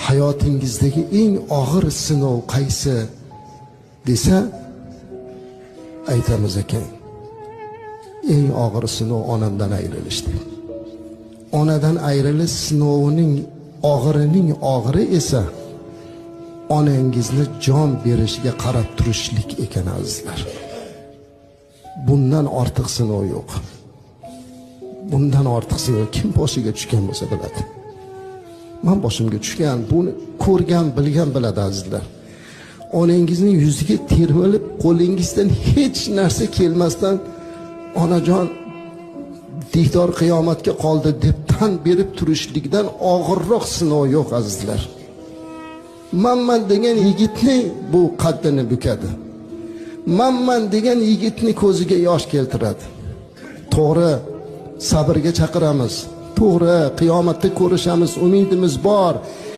hayotingizdagi eng og'ir sinov qaysi desa aytamiz ekan, eng og'ir sinov onamdan ayrilish deb. Onadan ayrilish sinovining og'iri esa onangizni jon berishiga qarab turishlik ekan azizlar. Bundan ortiq sinov yo'q. Bundan ortiq sinov kim boshiga tushgan bo'lsa biladi. Men boshimga tushgan, buni ko'rgan, bilgan biladi azizlar. Onangizning yuziga termilib, qo'lingizdan hech narsa kelmasdan onajon diydor qiyomatga qoldi deb tan berib turishlikdan og'irroq sinov yo'q azizlar. Manman degan yigitni bu qaddini bukadi. Manman degan yigitni ko'ziga yosh keltiradi. To'g'ri, sabrga chaqiramiz. To'g'ri, qiyomatda ko'rishamiz, umidimiz bor.